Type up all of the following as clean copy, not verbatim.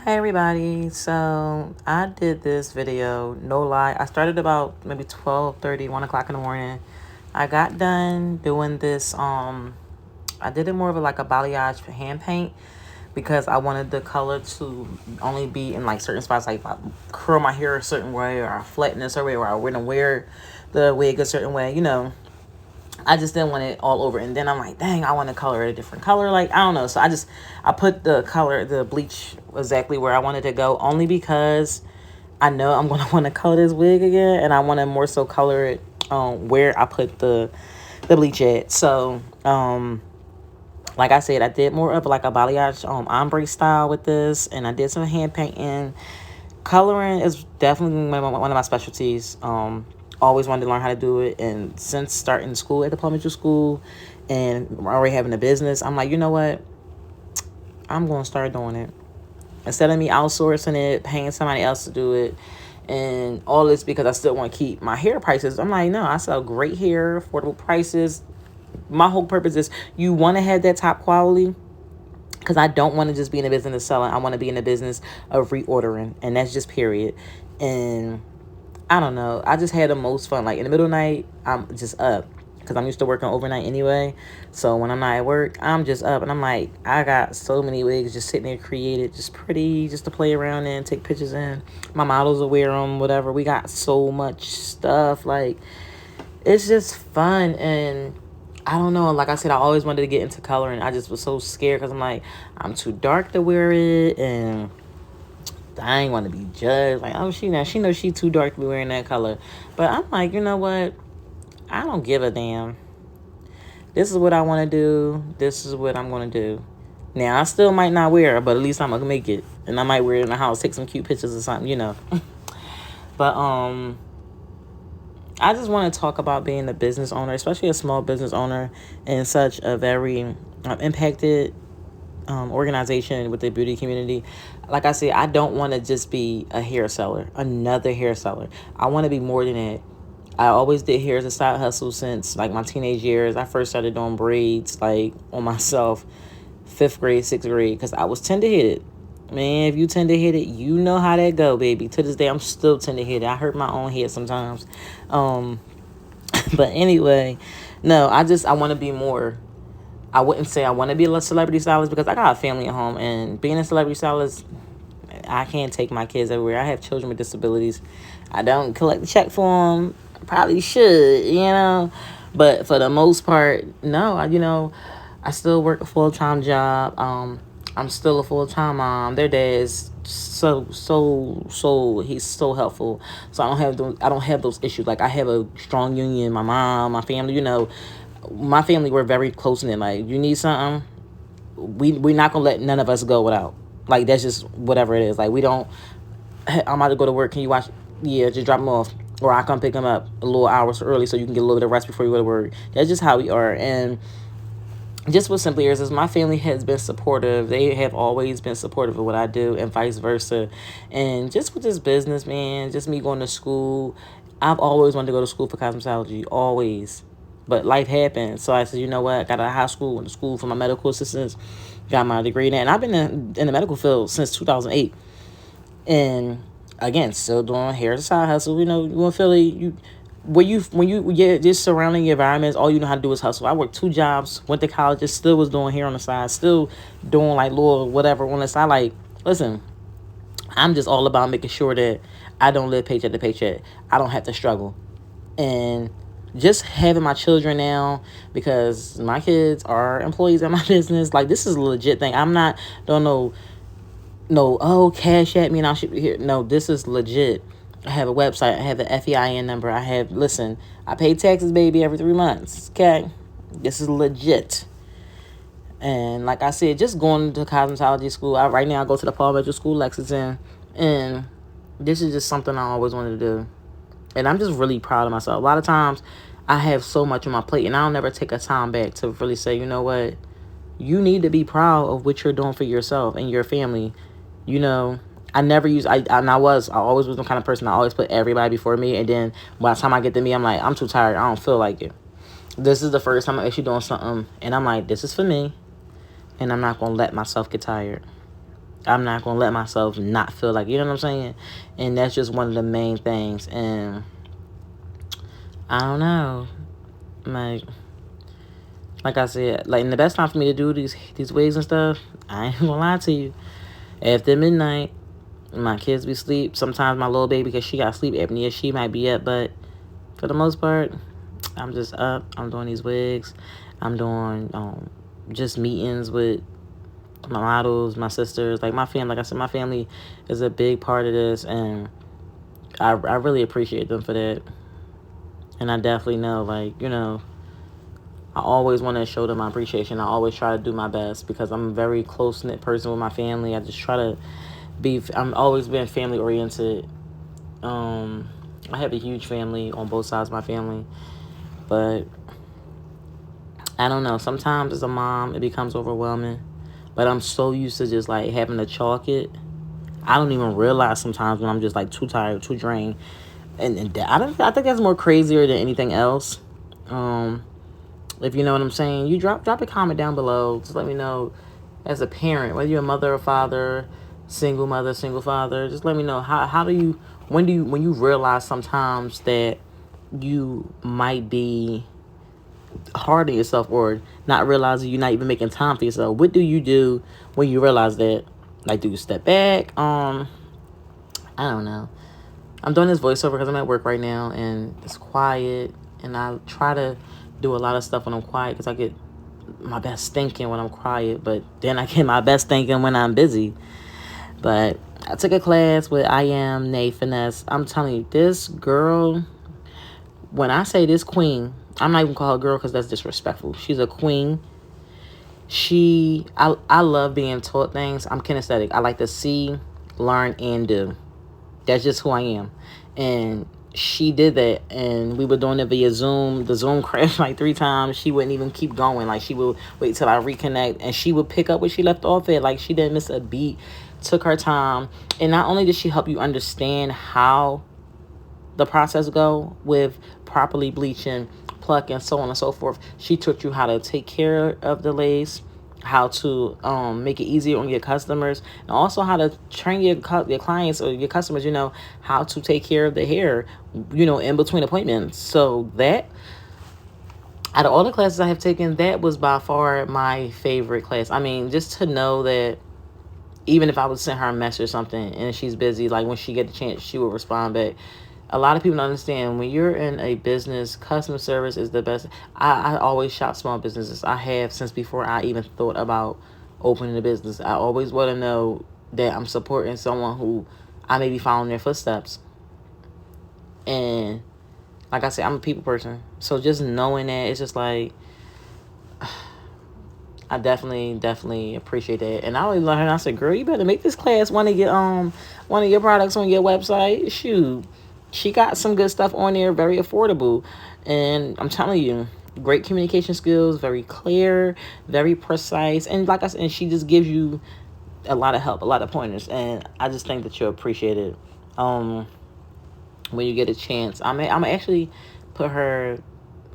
Hi everybody. So I did this video, no lie. I started about maybe 12:30, 1 o'clock in the morning. I got done doing this. I did it more of like a balayage hand paint because I wanted the color to only be in like certain spots. Like if I curl my hair a certain way, or I flatten it a certain way, or I wouldn't wear the wig a certain way, I just didn't want it all over. And then I'm like, dang, I want to color it a different color. Like, I don't know. So I put the bleach exactly where I wanted to go, only because I know I'm going to want to color this wig again. And I want to more so color it where I put the bleach at. So, like I said, I did more of like a balayage ombre style with this. And I did some hand painting. Coloring is definitely one of my specialties. Always wanted to learn how to do it, and since starting school at the Plumage School and already having a business, I'm like, you know what? I'm going to start doing it. Instead of me outsourcing it, paying somebody else to do it, and all this because I still want to keep my hair prices. I'm like, no, I sell great hair, affordable prices. My whole purpose is you want to have that top quality, because I don't want to just be in the business of selling. I want to be in the business of reordering, and that's just period. And I don't know. I just had the most fun. Like in the middle of the night, I'm just up because I'm used to working overnight anyway. So when I'm not at work, I'm just up, and I'm like, I got so many wigs just sitting there created, just pretty, just to play around in, take pictures in. My models will wear them, whatever. We got so much stuff. Like, it's just fun. And I don't know. Like I said, I always wanted to get into coloring. I just was so scared because I'm like, I'm too dark to wear it, and I ain't want to be judged. Like, oh, she knows she too dark to be wearing that color. But I'm like, you know what? I don't give a damn. This is what I want to do. This is what I'm going to do. Now, I still might not wear it, but at least I'm going to make it. And I might wear it in the house, take some cute pictures or something. But, I just want to talk about being a business owner, especially a small business owner in such a very impacted organization with the beauty community. Like I said, I don't want to just be a hair seller, another hair seller. I want to be more than that. I always did hair as a side hustle since like my teenage years. I first started doing braids like on myself, 5th grade, 6th grade, because I was tender-headed. Man, if you tender-headed, you know how that go, baby. To this day, I'm still tender-headed. I hurt my own head sometimes. Um, but anyway, no, I want to be more. I wouldn't say I want to be a celebrity stylist because I got a family at home, and being a celebrity stylist, I can't take my kids everywhere. I have children with disabilities. I don't collect the check for them. Probably should. But for the most part, no. I still work a full-time job. I'm still a full-time mom. Their dad is so he's so helpful. So I don't have those issues. Like, I have a strong union. My mom, my family, my family, we're very close knit. Like, you need something, we're not gonna let none of us go without. Like, that's just whatever it is. Like, we don't. Hey, I'm about to go to work. Can you watch? Yeah, just drop them off, or I come pick them up a little hours early so you can get a little bit of rest before you go to work. That's just how we are. And just what simply is my family has been supportive. They have always been supportive of what I do, and vice versa. And just with this business, man, just me going to school, I've always wanted to go to school for cosmetology, always. But life happened, so I said, you know what? I got out of high school, went to school for my medical assistance, got my degree in that, and I've been in the medical field since 2008. And again, still doing hair as a side hustle. You want to feel it. When you just surrounding your environments, all you know how to do is hustle. I worked 2 jobs, went to college, just still was doing hair on the side, still doing like little whatever on the side. Like, listen, I'm just all about making sure that I don't live paycheck to paycheck. I don't have to struggle. And just having my children now, because my kids are employees at my business, like, this is a legit thing. I'm not, don't know, no, oh, cash at me and I should be here. No, this is legit. I have a website. I have the FEIN number. Listen, I pay taxes, baby, every 3 months. Okay? This is legit. And like I said, just going to cosmetology school. Right now I go to the Paul Metro School, Lexington. And this is just something I always wanted to do. And I'm just really proud of myself. A lot of times I have so much on my plate, and I'll never take a time back to really say, you know what? You need to be proud of what you're doing for yourself and your family. I never use, I always was the kind of person, I always put everybody before me. And then by the time I get to me, I'm like, I'm too tired. I don't feel like it. This is the first time I'm actually doing something. And I'm like, this is for me. And I'm not going to let myself get tired. I'm not going to let myself not feel like, you know what I'm saying? And that's just one of the main things. And I don't know. Like I said, like, the best time for me to do these wigs and stuff, I ain't gonna lie to you. After midnight, my kids be asleep. Sometimes my little baby, because she got sleep apnea, she might be up. But for the most part, I'm just up. I'm doing these wigs. I'm doing just meetings with my models, my sisters, like my family. Like I said, my family is a big part of this, and I really appreciate them for that. And I definitely know, like, you know, I always want to show them my appreciation. I always try to do my best because I'm a very close-knit person with my family. I just try to I'm always been family oriented. I have a huge family on both sides of my family, but I don't know. Sometimes as a mom, it becomes overwhelming, but I'm so used to just like having to chalk it. I don't even realize sometimes when I'm just like too tired, too drained, and I think that's more crazier than anything else. If you know what I'm saying, you drop a comment down below. Just let me know, as a parent, whether you're a mother or father, single mother, single father, just let me know how do you when you realize sometimes that you might be hard on yourself, or not realizing you're not even making time for yourself. What do you do when you realize that? Like, do you step back? I don't know. I'm doing this voiceover because I'm at work right now and it's quiet, and I try to do a lot of stuff when I'm quiet because I get my best thinking when I'm quiet, but then I get my best thinking when I'm busy. But I took a class with I Am Nay Finesse. I'm telling you, this girl, when I say this queen, I'm not even call her a girl because that's disrespectful. She's a queen. I love being taught things. I'm kinesthetic. I like to see, learn, and do. That's just who I am. And she did that, and we were doing it via Zoom. The Zoom crashed like 3 times. She wouldn't even keep going. Like, she would wait till I reconnect, and she would pick up where she left off at. Like, she didn't miss a beat. Took her time. And not only did she help you understand how the process go with properly bleaching, plucking, so on and so forth, she taught you how to take care of the lace, how to make it easier on your customers, and also how to train your clients or your customers, you know, how to take care of the hair, you know, in between appointments. So that, out of all the classes I have taken, that was by far my favorite class. I mean, just to know that even if I would send her a message or something and she's busy, like when she get the chance, she will respond back. A lot of people don't understand, when you're in a business, customer service is the best. I always shop small businesses. I have since before I even thought about opening a business. I always want to know that I'm supporting someone who I may be following their footsteps. And like I said, I'm a people person. So just knowing that, it's just like, I definitely appreciate that. And I always learned, I said, girl, you better make this class one of your products on your website. Shoot. She got some good stuff on there, very affordable. And I'm telling you, great communication skills, very clear, very precise. And like I said, and she just gives you a lot of help, a lot of pointers. And I just think that you'll appreciate it when you get a chance. I'm actually put her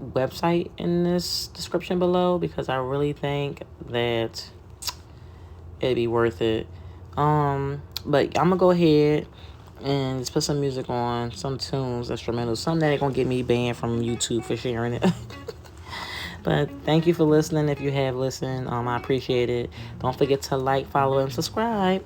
website in this description below because I really think that it'd be worth it. But I'm gonna go ahead and just put some music on, some tunes, instrumentals, something that ain't gonna get me banned from YouTube for sharing it. But thank you for listening. If you have listened, I appreciate it. Don't forget to like, follow, and subscribe.